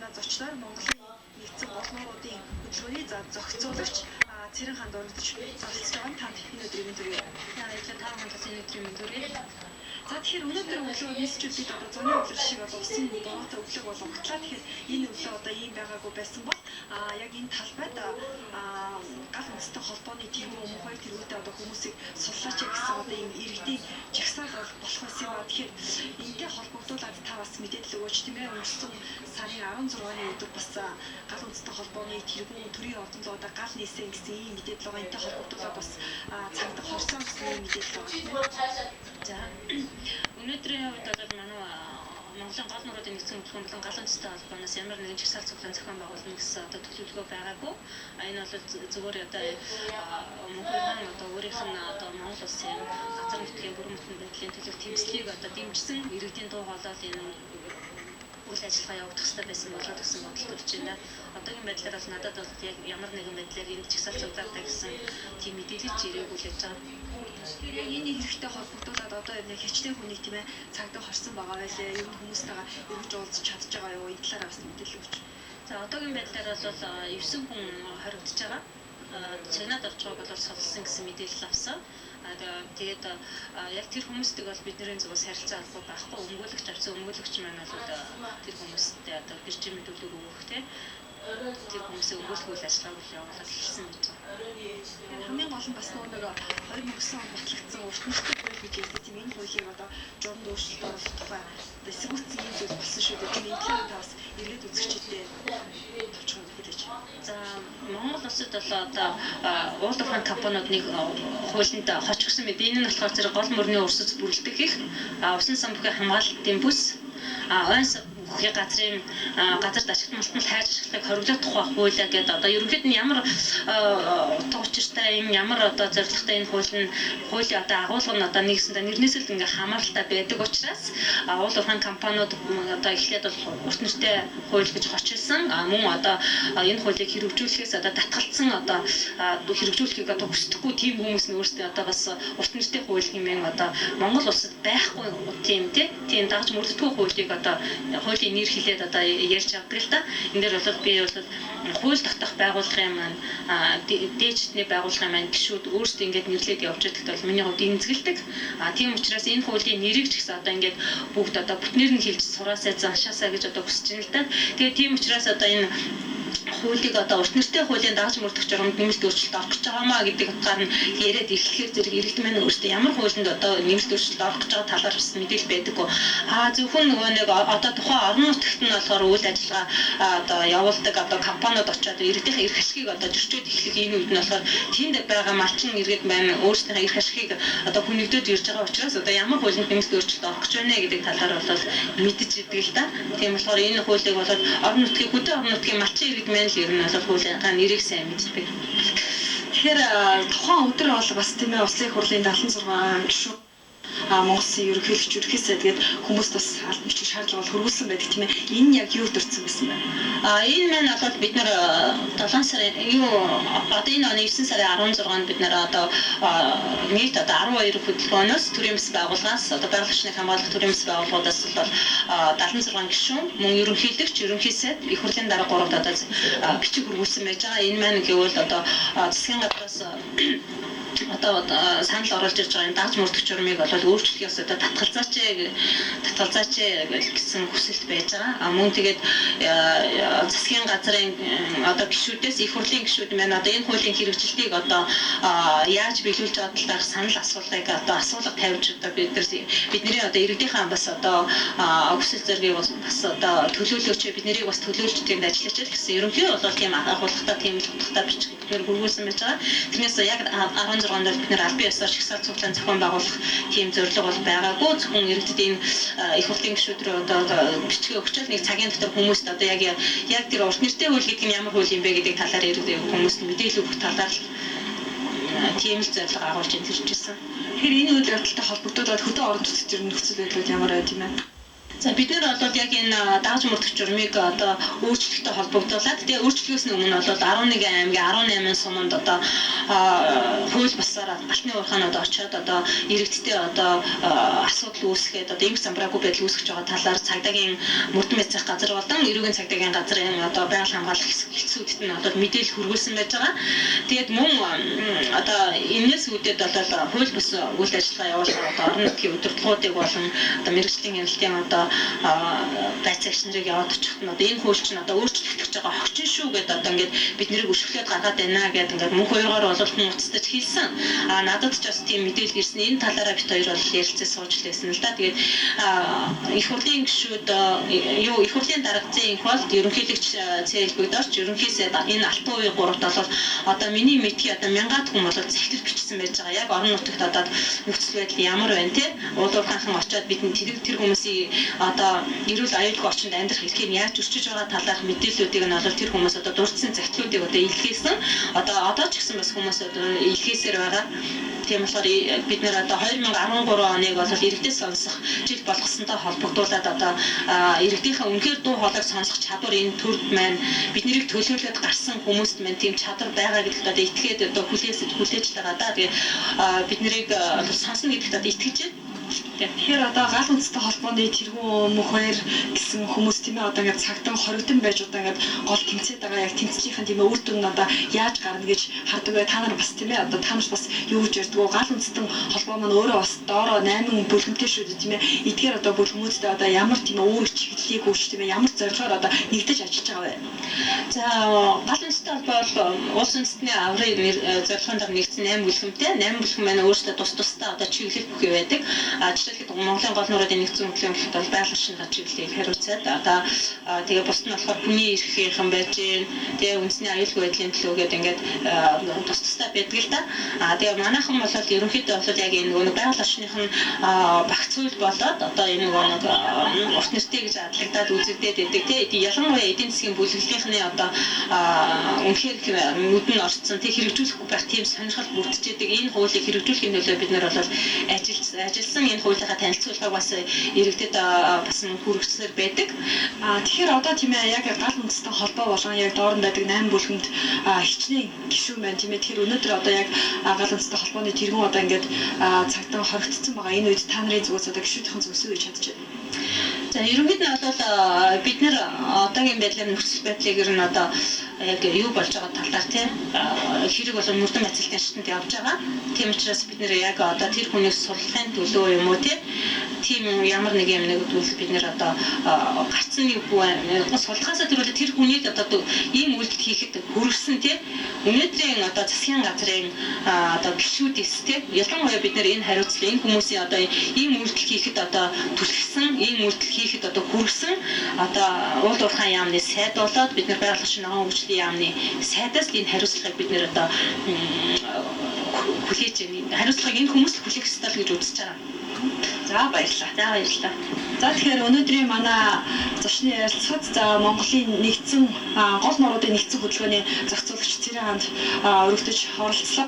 манай зочлоор Монголын нэгдсэн болнуудын хөтөлбөрийн зохицуулагч Цэрэн хаан дөрөвдөж залцж байгаа нь танд энэ өдрийн төрөй. Яагаад та хамт энэ өдрийн төрөй. За тэгэхээр өнөөдөр өглөө нийсчүүд бид одоо зуны өглөө шиг одоо усан бороотой өглөө болготлаа. Тэгэхээр энэ өглөө одоо ийм байгаагүй байсан бол яг энэ талбайд гал үндэстэй холбооны тэргүүн өмнөхөй тэргүүтэй одоо хүмүүсийг суллаач гэсэн одоо ийм иргэдийн жагсаал болох байсан ба тэгэхээр энэтэй холбогдуулаад та бас мэдээлэл өгөөч тийм ээ. Өнгөрсөн сарын 16-ны өдөр бас гал үндэстэй холбооны тэргүүн төрийн ордонлоо одоо гал нээсэн гэсэн ийм мэдээлэл байгаа. Энэтэй холбогдуулаад бас цагдах хорсон гэсэн ийм мэдээлэл байгаа. За өнөөдрийн хувьд бол манай Монголын гал нуурын нэгдсэн хөтөлбөрийн болон гал үндэстэй холбооноос ямар нэгэн жагсаал цуглаан зохион байгуулна гэсэн одоо төлөвлөгөө байгаагүй. Энэ бол зөвхөн одоо Монголын одоо өөрийнх нь одоо Монгол улсын газар нутгийн бүрэн бүтэн байдлын төлөв тэмцлийг одоо дэмжсэн иргэдийн дуу хоолой энэ үйл ажиллагаа явагдах хэрэгтэй байсан болоод гэсэн бодол төрж байна. Одоогийн байдлаар бол надад бол яг ямар нэгэн байдлаар энэ жагсаал цуглаантай гэсэн тийм мэдээлэл ирээгүй л гэж байгаа. Энэ хэрэгтэй холбогдуулаад одоо яг хичнээн хүний тийм ээ цагдаа хорсон байгаа байлээ. Ер нь хүмүүстэйгээ эргэж уулзч чадж байгаа юу? Энэ талаараа бас мэдээлэл өгч. За одоогийн байдлаар бол 9 хүн хоригдож байгаа. Чигнад орж байгааг бол сонссон гэсэн мэдээлэл авсан. Тэгээд яг тэр хүмүүстэйг бол бидний зүгээс харилцаа албаа байхгүй. Өмгөөлөгч авсан өмгөөлөгч маань бол тэр хүмүүстэй одоо гэрчийн мэдүүлэг өгөх тийм тэр хүмүүсээ өмгөөлөх ажиллагааг явуулаад эхэлсэн гэж байна. Хамгийн гол нь бас нэг 2009 онд батлагдсан урт нөхцөл байдал гэж ярьдаг тийм энэ хуулийг одоо журам өөрчлөлт оруулах тухай эсвгүүцсэн юм зүйл болсон шүү дээ. Тийм энэ талаар бас иргэд үзэгчдэд товчхон хэлээч. За Монгол улсад бол одоо уул уурхайн компаниуд нэг хуулинд хоцгосон мэт. Энэ нь болохоор зэрэг гол мөрний өрсөц бүрэлдэх их усан сан бүхий хамгаалалтын бүс ойнс бүхий газрын газар ашигт малтан хайж ашиглахыг хориглох тухай хуулиа гэдэг одоо ерөнхийд нь ямар туучиртай ямар одоо зорилготой энэ хуулийн одоо агуулга нь одоо нэгсэндээ нэрнээс л ингээ хамааралтай байдаг учраас уул уурхайн компаниуд одоо эхлээд бол урт нэртэй хууль гэж хочилсан мөн одоо энэ хуулийг хэрэгжүүлэхээс одоо татгалцсан одоо хэрэгжүүлэхийг одоо хүсдэггүй тийм хүмүүс нь өөрсдөө одоо бас урт нэртэй хууль хэмээн одоо Монгол улсад байхгүй тийм дагж мөрддөггүй хуулийг одоо хуулийн нэр хэлээд одоо ярьж авдаг л да. Энэ дээр бол би бол хууль тогтоох байгууллагын маань дээжтний байгууллагын маань гишүүд өөрсдөө ингээд нэрлээд явж байдагт бол миний хувьд эмзэгэлдэг. Тийм учраас энэ хуулийн нэрийг ч гэсэн одоо ингээд бүгд одоо бүтнээр нь хэлж сураасаа заншаасаа гэж одоо хүсэж байна л да. Тэгээд тийм учраас одоо энэ хуулийг одоо урт нэртэй хуулийн дагж мөрдөх журамд нэмэлт өөрчлөлт орох гэж байгаамаа гэдэг утгаар нь яриад ирэхээр зэрэг иргэд маань өөрсдөө ямар хуулинд одоо нэмэлт өөрчлөлт орох гэж байгаа талаар бас мэдээлэл байдаггүй. Зөвхөн нөгөө нэг одоо тухайн орон нутагт нь болохоор үйл ажиллагаа одоо явуулдаг одоо компаниуд очиод иргэдийн эрх ашигыг одоо зөрчөөд эхлэх энэ үед нь болохоор тэнд байгаа малчин иргэд маань өөрсдийн эрх ашигыг одоо хүнэгдээд ирж байгаа учраас одоо ямар хуулинд нэмэлт өөрчлөлт орох гэж байна гэдэг талаар бол мэдэж идэг л да. Тийм болохоор энэ хуулийг болоод орон нутгийн хөдөө орон нутгийн малчин иргэд маань л ер нь бол хуулийнхаа нэрийг сайн мэддэг. Тэгэхээр тухайн өдөр бол бас тийм ээ улсын их хурлын 76 гишүүн Монголын ерөнхийлөгч ерөнхийдөө тэгээд хүмүүс бас албан бичиг шаардлага хөрвүүлсэн байдаг тийм ээ. Энэ яг юу төрсэн байсан бэ? Энэ маань бол бид нэр 7 сарын одоо энэ оны 9 сарын 16-нд бид нэр одоо нийт одоо 12 хөтөлбөрөөс төрийн бас байгууллагаас одоо байгалийн хамгаалах төрийн бас байгууллагуудаас бол 76 гишүүн мөн ерөнхийлөгч ерөнхийдөө их хурлын дараа 3 одоо бичиг хөрвүүлсэн байж байгаа. Энэ маань гэвэл одоо засгийн газраас одоо санал оруулж ирж байгаа энэ дагж мөрдөх журмыг бол өөрчлөхөөс одоо татгалзаач гэсэн хүсэлт байж байгаа. Мөн тэгээд засгийн газрын одоо гишүүдээс их хурлын гишүүд маань одоо энэ хуулийн хэрэгжилтийг одоо яаж биелүүлж байгаа талаар санал асуулгыг одоо асуулга тавьж одоо бидний одоо иргэдийнхаа бас одоо хүсэл зэргийг бас одоо төлөөлөөч бид нарыг бас төлөөлж тэнд ажиллаж байгаа гэсэн ерөнхий бол тийм агуулгатай тийм л утгатай бичгээр хөрвүүлсэн байж байгаа. Тэрнээс яг 16 онд бид нэр албан ёсоор жагсаал цуглаан зохион байгуулах тийм зорилго бол байгаагүй. Зөвхөн иргэдэд энэ их хурлын гишүүд рүү одоо бичгээ өгчөөл нэг цагийн дотор хүмүүст одоо яг тэр урт нэртэй хууль гэдэг нь ямар хууль юм бэ гэдэг талаар иргэд хүмүүст мэдээлэл өгөх талаар тийм л зорилго агуулж ирж байсан. Тэгэхээр энэ үйл явдалтай холбогдуулаад хөдөө орон нутгад нөхцөл байдал ямар байд юм бэ? За бид нэр бол яг энэ дааж мөрдөх журмыг одоо өөрчлөлттэй холбогдуулаад тэгээ өөрчлөлтөөс өмнө бол 11 аймгийн 18 суманд одоо хууль бассараа галтны уурхаанууд очиод одоо иргэдтэй одоо асуудал үүсгээд одоо ийм замбраагүй байдал үүсгэж байгаа талаар цагдаагийн мөрдөн байцаах газар болон эрүүгийн цагдаагийн газрын одоо байгаль хамгаалах хэсгүүдэд нь одоо мэдээлэл хүргүүлсэн байж байгаа. Тэгээд мөн одоо энэс үүдээд бол хууль бус үйл ажиллагаа явуулах одоо орон нутгийн удирдлагуудыг болон одоо мэргэжлийн хяналтын одоо байцаагч нарыг яваад очихт нь одоо энэ хууль чинь одоо өөрчлөгдөх гэж байгаа хогчин шүү гэдэг одоо ингээд бид нэрийг өшөглөөд гаргаад байна гэдэг ингээд мөнх хоёроор ололтын утастаж хэлсэн. Надад ч бас тийм мэдээлэл ирсэн. Энэ талаараа бид хоёр бол ярилцаж сууж лээсэн л да. Тэгээд их хурлын гишүүд их хурлын даргацын инх бол ерөнхийлөгч цээлбэгдорч ерөнхийсээ энэ алтан үеийн гуравт бол одоо миний мэдхий одоо мянгаад хүн бол захирал бичсэн байж байгаа. Яг орон нутагт одоо нөхцөл байдал ямар байна те уулуурханхан очиод бид тэр хүмүүсийн одоо эрүүл аюулгүй орчинд амьдрах эрхийг яаж өсчөж байгаа талаарх мэдээллүүдийг нь бол тэр хүмүүс одоо дурдсан захидлуудыг одоо илгээсэн. Одоо ч гэсэн бас хүмүүс одоо илгээсээр байгаа. Тийм болохоор бид нэр одоо 2013 оныг бол иргэдэд сонсох жил болгосонтой холбогдуулаад одоо иргэдийнхээ үнэхээр дуу хоолойг сонсох чадвар энэ төрд маань бид нэрийг төлөөлөд гарсан хүмүүст маань тийм чадвар байгаа гэдэгт одоо итгээд одоо хүлээж байгаа да. Тэгээ бид нэрийг сонсно гэдэгт одоо итгэж байна. Тэгэхээр одоо гал үндэстэй холбооны тэргүүн мөх хоёр гэсэн хүмүүс тийм ээ одоо ингээд цагтан хоригдсон байж одоо ингээд гол тэмцээд байгаа яг тэмцлийнхэн тийм ээ үр дүн нь одоо яаж гарна гэж хардаг бай та нар бас тийм ээ одоо та нар бас юу гэж ярьдаг гал үндэстэн холбоо маань өөрөө бас доороо 8 бүлгэмтэй шүү дээ тийм ээ эдгээр одоо бүлгэмүүдтэй одоо ямар тийм ээ өөр чиглэлийг үүш тийм ээ ямар зорилгоор одоо нэгдэж ажиллаж байгаа вэ? За гал үндэстэй холбоо бол улс үндэстний аврыг зорилгонд нэгдсэн 8 бүлгэмтэй 8 бүлгэм маань өөрсдөө тус тусдаа одоо чиглэл бүхий байдаг. Жишээлбэл Монголын гол нуурын нэгдсэн өвлийн хөлт бол байгаль орчин чиглэлийг хариуцаад одоо тэгээ бусд нь болохоор хүний эрхийнхэн байж гэн тэгээ үндэсний аюулгүй байдлын төлөө гэдэг ингээд тус тустай байдаг л да. Тэгээ манайхан бол ерөнхийдөө бол яг энэ нөгөө байгаль орчныхын багц зүйл болоод одоо энэ нөгөө урт нэртэй гэж адлагдаад үзэгдээд байдаг тий ялангуяа эдийн засгийн бүлэглэлийнхний одоо үнэхээр нүдэн орцсон тий хэрэгжүүлэхгүй байх тийм сонирхол бүрдчихэд энэ хуулийг хэрэгжүүлэхийн төлөө бид нар бол ажилласан энэ хуулийнхаа танилцуулгыг бас иргэдэд бас хүргэсээр байдаг. Тэгэхээр одоо тийм ээ яг гал үндэстэй холбоо болгон яг доорн байдаг 8 бүлгэнд хичнээн гишүүн байна тийм ээ. Тэгэхээр өнөөдөр одоо яг гал үндэстэй холбооны тэргүүн одоо ингээд цагтаа хоригдсон байгаа. Энэ үед та нарын зүгээс одоо гишүүдийн зүгээс юу гэж чадж байна? За ерөнхийд нь бол бид нэр одоогийн байдлаар нөхцөл байдлыг ер нь одоо яг юу болж байгаа талаар тийм хэрэг бол мөрдөн байцаалтын шатнд явж байгаа. Тийм учраас бид нэр яг одоо тэр хүнээс сурлахын төлөө юм уу тийм ямар нэг юм нэгдвэл бид нэр одоо гарцсан нэг бүх сулхаасаа тэр хүнийг одоо ийм үйлдэл хийхэд хүргэсэн тийм өнөөдрийн одоо засгийн газрын одоо гишүүдээс тийм ялангуяа бид нэр энэ хариуцлага энэ хүмүүсийн одоо ийм үйлдэл хийхэд одоо түлхсэн ийм үйлдэл хийхэд одоо хүргэсэн одоо уул уурхай яамны сайд болоод бид нэр байгаль орчин ногоон хөгжлийн яамны сайдаас энэ хариуцлагыг бид нэр одоо хүлээж байна. Хариуцлагыг энэ хүмүүс хүлээх ёстой л гэж үзэж байгаа. За баярлалаа. За тэгэхээр өнөөдрийн манай зочны ярилцлагад за Монголын нэгдсэн гол нууруудын нэгдсэн хөтөлбөрийн зохицуулагч Цэрэн ханд өргөдөж оролцлоо.